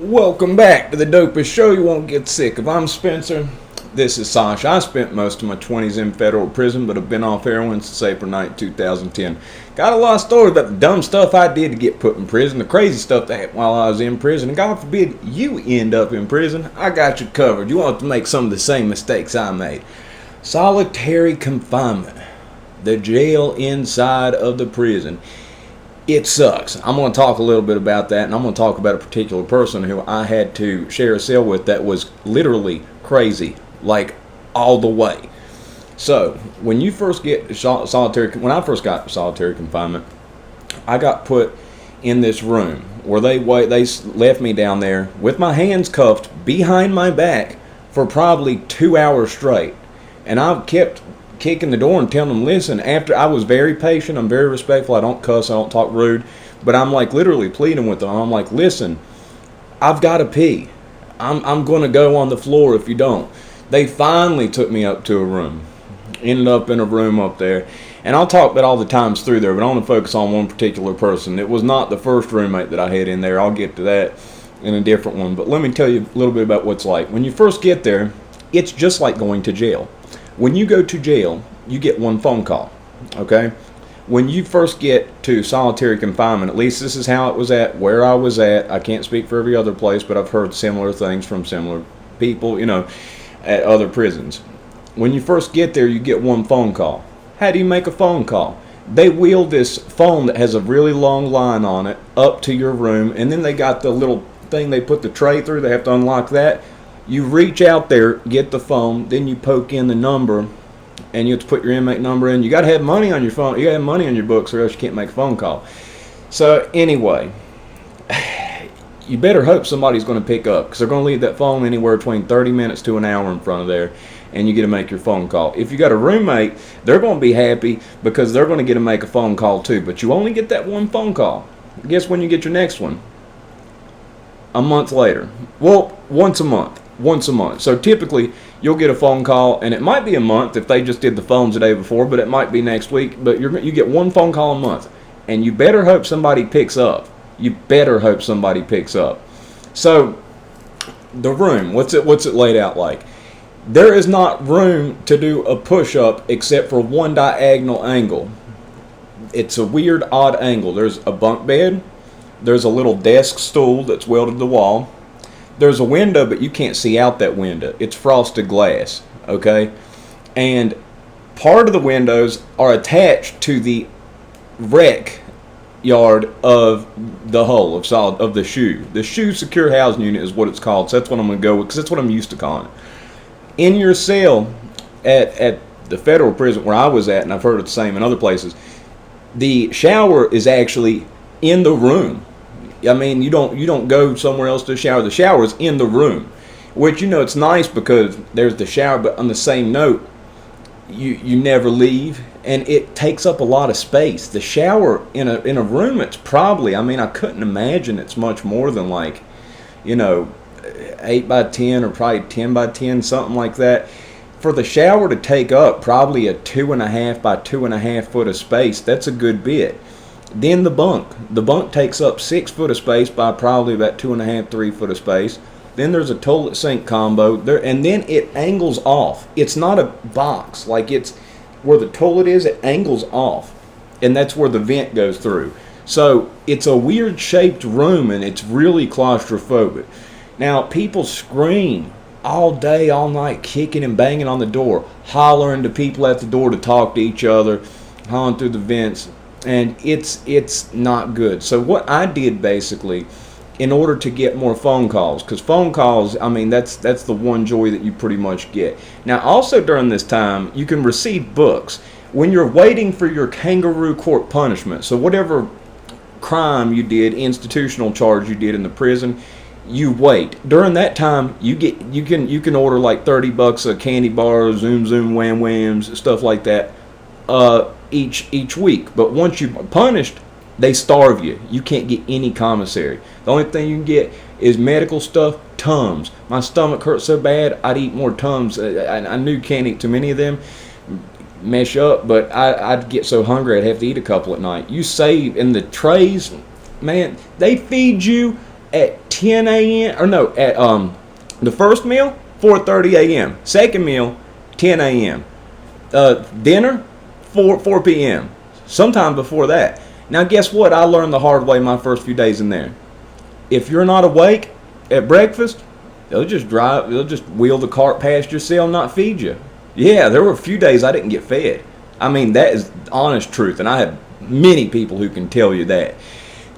Welcome back to the dopest show you won't get sick of. I'm Spencer. This is Sasha. I spent most of my 20s in federal prison, but have been off heroin since April 9, 2010. Got a lot of stories about the dumb stuff I did to get put in prison, the crazy stuff that happened while I was in prison, and God forbid you end up in prison. I got you covered. You won't have to make some of the same mistakes I made. Solitary confinement. The jail inside of the prison. It sucks. I'm going to talk a little bit about that, and I'm going to talk about a particular person who I had to share a cell with that was literally crazy, like all the way. So, when you first get when I first got solitary confinement, I got put in this room where they left me down there with my hands cuffed behind my back for probably 2 hours straight, and I kept kicking the door and telling them, listen, after I was very patient, I'm very respectful, I don't cuss, I don't talk rude, but I'm like literally pleading with them. I'm like, listen, I've got to pee. I'm going to go on the floor if you don't. They finally took me up to a room. Ended up in a room up there. And I'll talk about all the times through there, but I want to focus on one particular person. It was not the first roommate that I had in there. I'll get to that in a different one. But let me tell you a little bit about what's like. When you first get there, it's just like going to jail. When you go to jail, you get one phone call, okay? When you first get to solitary confinement, at least this is how it was at where I was at. I can't speak for every other place, but I've heard similar things from similar people, at other prisons. When you first get there, you get one phone call. How do you make a phone call? They wheel this phone that has a really long line on it up to your room, and then they got the little thing they put the tray through. They have to unlock that. You reach out there, get the phone, then you poke in the number, and you have to put your inmate number in. You got to have money on your phone. You got to have money on your books, or else you can't make a phone call. So anyway, you better hope somebody's going to pick up, because they're going to leave that phone anywhere between 30 minutes to an hour in front of there, and you get to make your phone call. If you got a roommate, they're going to be happy because they're going to get to make a phone call too. But you only get that one phone call. Guess when you get your next one? A month later. Well, once a month. So typically you'll get a phone call, and it might be a month if they just did the phones the day before, but it might be next week. But you get one phone call a month, and you better hope somebody picks up. So the room, what's it laid out like? There is not room to do a push-up except for one diagonal angle. It's a weird, odd angle. There's a bunk bed. There's a little desk stool that's welded to the wall. There's a window, but you can't see out that window. It's frosted glass, okay? And part of the windows are attached to the wreck yard of the hull of the shoe. The shoe secure housing unit is what it's called, so that's what I'm going to go with, because that's what I'm used to calling it. In your cell at the federal prison where I was at, and I've heard it the same in other places, the shower is actually in the room. I mean, you don't go somewhere else to shower. The shower is in the room, which, it's nice because there's the shower, but on the same note, you never leave, and it takes up a lot of space. The shower in a room, it's probably, I couldn't imagine it's much more than 8 by 10 or probably 10 by 10, something like that. For the shower to take up probably a 2.5 by 2.5 foot of space, that's a good bit. Then the bunk takes up 6 foot of space by probably about 2.5, 3 foot of space. Then there's a toilet sink combo there, and then it angles off. It's not a box, like it's where the toilet is, it angles off, and that's where the vent goes through. So it's a weird shaped room, and it's really claustrophobic. Now, people scream all day, all night, kicking and banging on the door, hollering to people at the door to talk to each other, hollering through the vents. And it's not good. So what I did basically, in order to get more phone calls, because phone calls, that's the one joy that you pretty much get. Now also during this time, you can receive books when you're waiting for your kangaroo court punishment. So whatever crime you did, institutional charge you did in the prison, you wait. During that time, you can order like $30 a candy bar, zoom wham whams, stuff like that. Each week, but once you're punished, they starve you. You can't get any commissary. The only thing you can get is medical stuff, Tums. My stomach hurt so bad, I'd eat more Tums. I knew you can't eat too many of them, mesh up, but I'd get so hungry I'd have to eat a couple at night. You save in the trays, man, they feed you at 10 a.m. or no, at the first meal 4:30 a.m. Second meal 10 a.m. Dinner 4 p.m. Sometime before that. Now guess what? I learned the hard way my first few days in there. If you're not awake at breakfast, they'll just wheel the cart past your cell and not feed you. Yeah, there were a few days I didn't get fed. I mean, that is honest truth, and I have many people who can tell you that.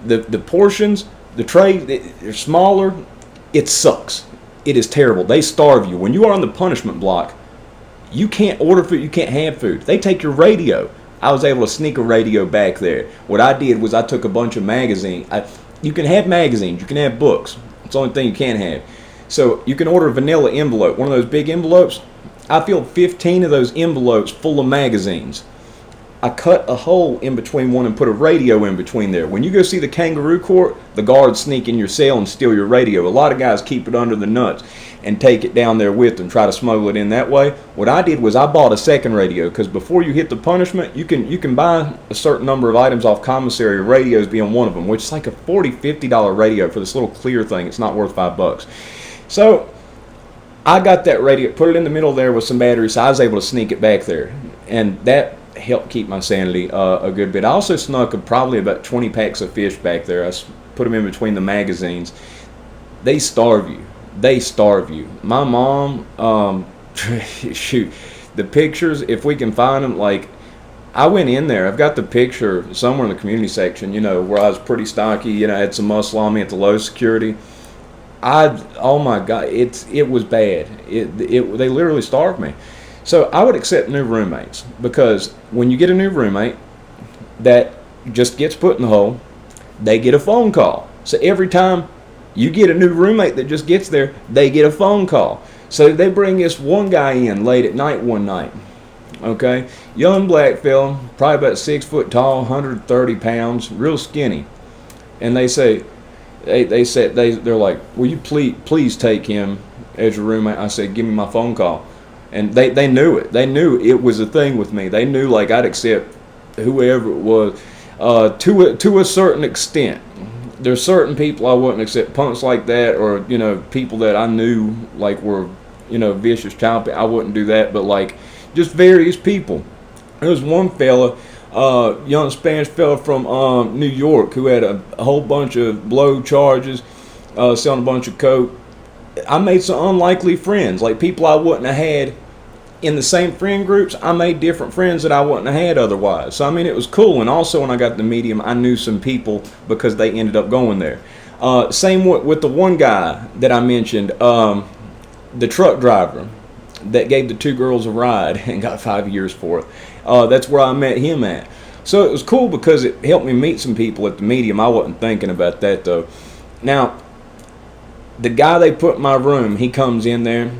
The portions, the trays, they're smaller. It sucks. It is terrible. They starve you. When you are on the punishment block, you can't order food. You can't have food. They take your radio. I was able to sneak a radio back there. What I did was I took a bunch of magazines. You can have magazines. You can have books. It's the only thing you can't have. So you can order a vanilla envelope, one of those big envelopes. I filled 15 of those envelopes full of magazines. I cut a hole in between one and put a radio in between there. When you go see the Kangaroo court, the guards sneak in your cell and steal your radio. A lot of guys keep it under the nuts and take it down there with them, try to smuggle it in that way. What I did was I bought a second radio, because before you hit the punishment, you can buy a certain number of items off commissary, radios being one of them, which is like a $40, $50 radio for this little clear thing. It's not worth $5. So I got that radio, put it in the middle there with some batteries, so I was able to sneak it back there. And that helped keep my sanity a good bit. I also snuck probably about 20 packs of fish back there. I put them in between the magazines. They starve you. They starve you. My mom, shoot, the pictures, if we can find them, like, I went in there. I've got the picture somewhere in the community section, where I was pretty stocky, had some muscle on me at the low security. Oh my God, it was bad. They literally starved me. So I would accept new roommates, because when you get a new roommate that just gets put in the hole, they get a phone call. So every time you get a new roommate that just gets there, they get a phone call. So they bring this one guy in late at night one night. Okay, young black fella, probably about 6 foot tall, 130 pounds, real skinny, and they say, they're like, will you please take him as your roommate? I said, give me my phone call. And they knew it. They knew it was a thing with me. They knew, like, I'd accept whoever it was to a certain extent. There's certain people I wouldn't accept, punks like that, or people that I knew like were vicious child. I wouldn't do that. But like just various people. There was one fella, young Spanish fella from New York, who had a whole bunch of blow charges, selling a bunch of coke. I made some unlikely friends, like people I wouldn't have had in the same friend groups. I made different friends that I wouldn't have had otherwise. So I mean, it was cool. And also when I got the medium, I knew some people because they ended up going there. Same with the one guy that I mentioned, the truck driver that gave the two girls a ride and got 5 years for it. That's where I met him at. So it was cool because it helped me meet some people at the medium. I wasn't thinking about that though. Now, the guy they put in my room, he comes in there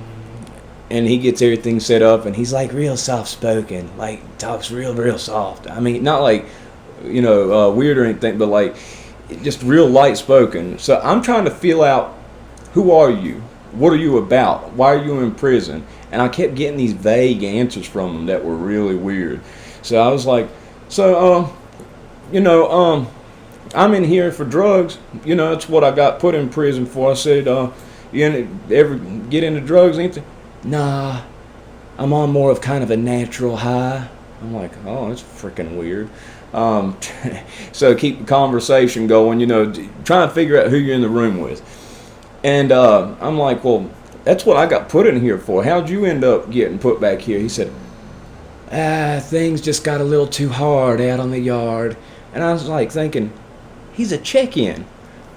and he gets everything set up, and he's like real soft spoken, like talks real soft. I mean, not like weird or anything, but like just real light spoken. So I'm trying to feel out, who are you? What are you about? Why are you in prison? And I kept getting these vague answers from them that were really weird. So I was like, I'm in here for drugs. That's what I got put in prison for. I said, you ever get into drugs? Anything? Nah, I'm on more of kind of a natural high. I'm like, oh, that's freaking weird. So keep the conversation going, trying to figure out who you're in the room with. And I'm like, well, that's what I got put in here for. How'd you end up getting put back here? He said, things just got a little too hard out on the yard. And I was like thinking, he's a check-in.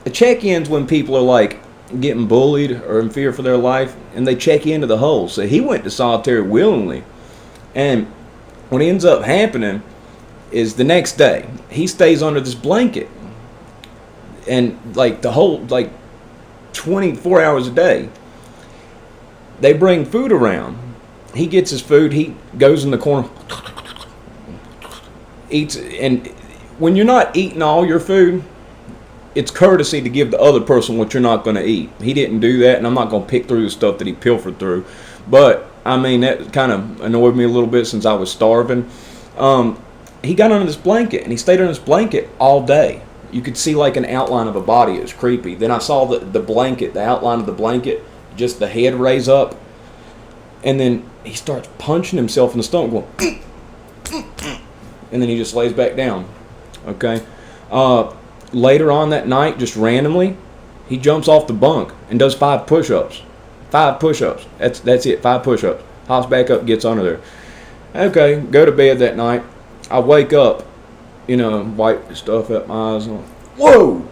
A check-in's when people are like getting bullied or in fear for their life, and they check into the hole. So he went to solitary willingly. And what ends up happening is the next day, he stays under this blanket. And like the whole, like 24 hours a day, they bring food around. He gets his food, he goes in the corner, eats, and when you're not eating all your food, it's courtesy to give the other person what you're not going to eat. He didn't do that, and I'm not going to pick through the stuff that he pilfered through. But, I mean, that kind of annoyed me a little bit since I was starving. He got under this blanket, and he stayed under this blanket all day. you could see like an outline of a body. It was creepy. Then I saw the blanket, the outline of the blanket, just the head raise up. And then he starts punching himself in the stomach, going, and then he just lays back down. Okay. Later on that night, just randomly, he jumps off the bunk and does 5 push-ups. 5 push-ups. That's it. 5 push-ups. Hops back up, gets under there. Okay, go to bed that night. I wake up, wipe stuff up my eyes. Whoa!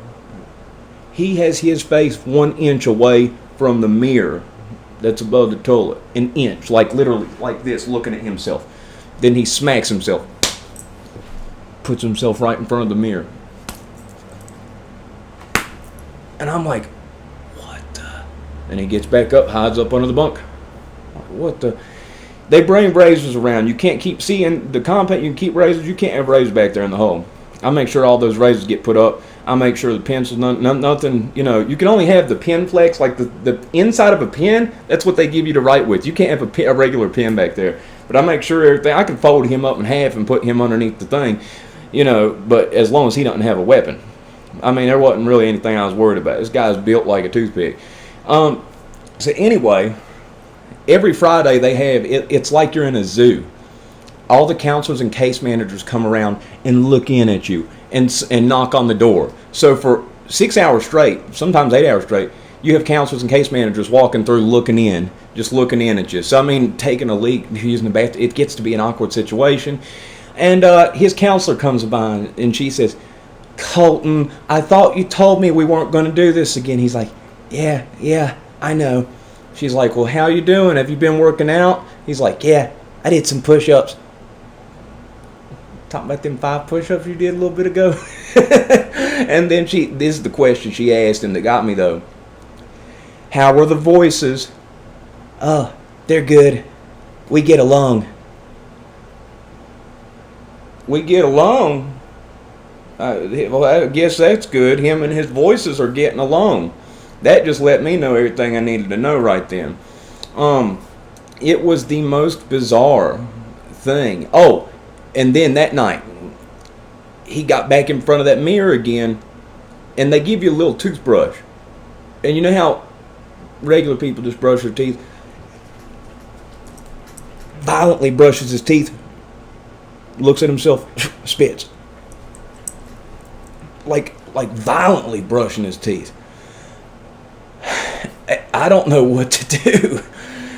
He has his face 1 inch away from the mirror that's above the toilet. An inch, like literally, like this, looking at himself. Then he smacks himself. Puts himself right in front of the mirror. And I'm like, what the? And he gets back up, hides up under the bunk. What the? They bring razors around. You can't keep seeing the compound. You can keep razors. You can't have razors back there in the hole. I make sure all those razors get put up. I make sure the pencils, nothing, you can only have the pen flex, like the inside of a pen. That's what they give you to write with. You can't have a regular pen back there. But I make sure everything, I can fold him up in half and put him underneath the thing, but as long as he doesn't have a weapon. I mean, there wasn't really anything I was worried about. This guy's built like a toothpick. So anyway, every Friday they have, it's like you're in a zoo. All the counselors and case managers come around and look in at you and knock on the door. So for 6 hours straight, sometimes 8 hours straight, you have counselors and case managers walking through looking in, just looking in at you. So, I mean, taking a leak, using the bathroom, it gets to be an awkward situation. And his counselor comes by and she says, Colton, I thought you told me we weren't going to do this again. He's like, yeah, I know. She's like, well, how you doing? Have you been working out? He's like, yeah, I did some push-ups. Talking about them 5 push-ups you did a little bit ago. And then this is the question she asked him that got me though. How are the voices? Oh, they're good. We get along. We get along? Well, I guess that's good. Him and his voices are getting along. That just let me know everything I needed to know right then. It was the most bizarre thing. Oh, and then that night, he got back in front of that mirror again, and they give you a little toothbrush. And you know how regular people just brush their teeth? Violently brushes his teeth, looks at himself, spits. Like violently brushing his teeth. I don't know what to do.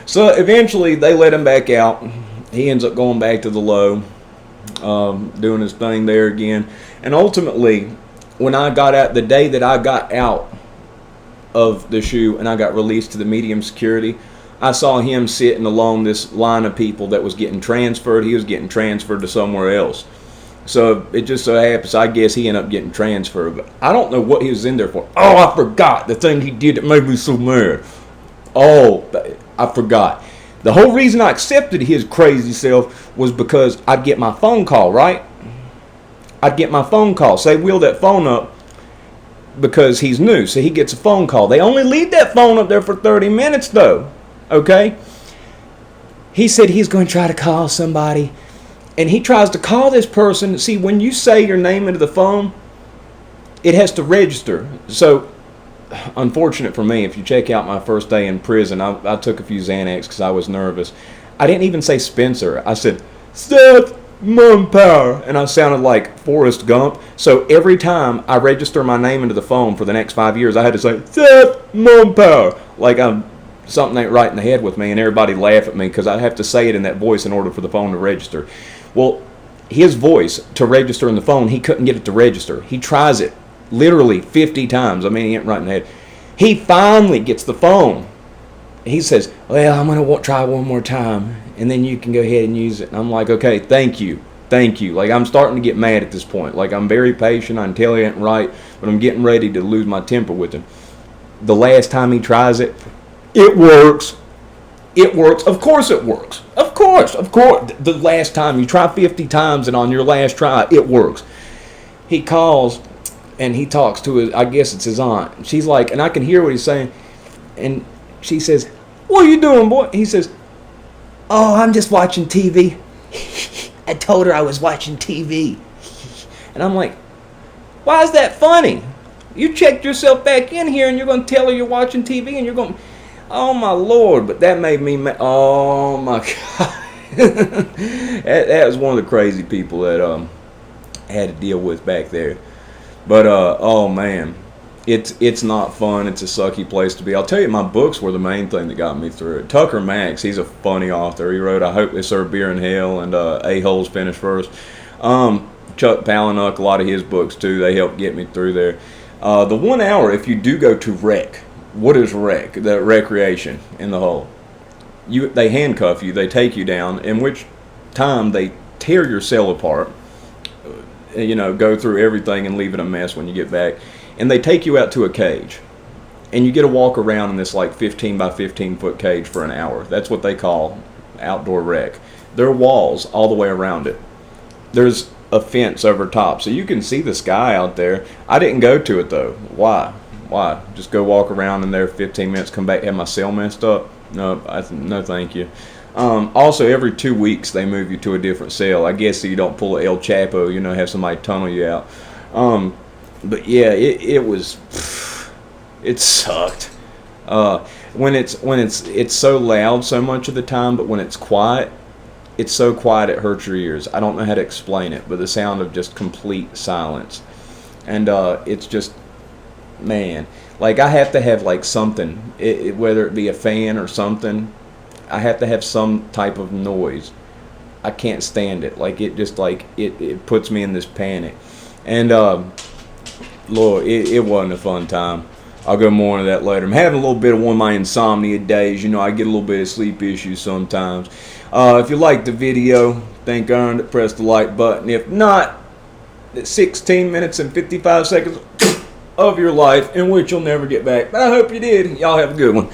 So eventually they let him back out. He ends up going back to the low, doing his thing there again. And ultimately, when I got out, the day that I got out of the shoe and I got released to the medium security, I saw him sitting along this line of people that was getting transferred. He was getting transferred to somewhere else. So it just so happens, I guess he ended up getting transferred. But I don't know what he was in there for. Oh, I forgot the thing he did that made me so mad. Oh, I forgot. The whole reason I accepted his crazy self was because I'd get my phone call, right? I'd get my phone call. Say, wheel that phone up because he's new. So he gets a phone call. They only leave that phone up there for 30 minutes, though. Okay? He said he's going to try to call somebody. And he tries to call this person. See, when you say your name into the phone, it has to register. So, unfortunate for me, if you check out my first day in prison, I took a few Xanax because I was nervous. I didn't even say Spencer. I said, Seth Mumpower. And I sounded like Forrest Gump. So every time I register my name into the phone for the next 5 years, I had to say, Seth Mumpower. Like something ain't right in the head with me, and everybody laugh at me because I have to say it in that voice in order for the phone to register. Well, his voice to register in the phone, he couldn't get it to register. He tries it literally 50 times. I mean, he ain't right in the head. He finally gets the phone. He says, well, I'm going to try one more time, and then you can go ahead and use it. And I'm like, okay, thank you. Thank you. Like, I'm starting to get mad at this point. Like, I'm very patient. I can tell he ain't right, but I'm getting ready to lose my temper with him. The last time he tries it, it works. It works. Of course it works. Of course. The last time, you try 50 times, and on your last try, it works. He calls, and he talks to his, I guess it's his aunt. She's like, and I can hear what he's saying, and she says, what are you doing, boy? He says, oh, I'm just watching TV. I told her I was watching TV. And I'm like, Why is that funny? You checked yourself back in here and you're going to tell her you're watching TV and you're going, oh my Lord. But that made me, oh my God. that was one of the crazy people that had to deal with back there. But oh man, it's not fun. It's a sucky place to be. I'll tell you, my books were the main thing that got me through it. Tucker Max, he's a funny author. He wrote I Hope They Serve Beer in Hell and A-Holes Finish First. Chuck Palahniuk, a lot of his books too, they helped get me through there. The 1 hour, if you do go to rec, what is rec? The recreation in the hole. They handcuff you, they take you down, in which time they tear your cell apart, go through everything and leave it a mess when you get back. And they take you out to a cage. And you get to walk around in this like 15 by 15 foot cage for an hour. That's what they call outdoor rec. There are walls all the way around it. There's a fence over top, so you can see the sky out there. I didn't go to it though. Why? Just go walk around in there 15 minutes, come back, have my cell messed up? No, no thank you. Also, every 2 weeks they move you to a different cell. I guess so you don't pull a El Chapo, have somebody tunnel you out. But yeah, it sucked. When it's so loud so much of the time, but when it's quiet, it's so quiet it hurts your ears. I don't know how to explain it, but the sound of just complete silence. And it's just, man, like I have to have like something, whether it be a fan or something, I have to have some type of noise. I can't stand it. Like it just like, it puts me in this panic. And Lord, it wasn't a fun time. I'll go more into that later. I'm having a little bit of one of my insomnia days. I get a little bit of sleep issues sometimes. If you liked the video, think I earned it, press the like button. If not, 16 minutes and 55 seconds of your life in which you'll never get back. But I hope you did. Y'all have a good one.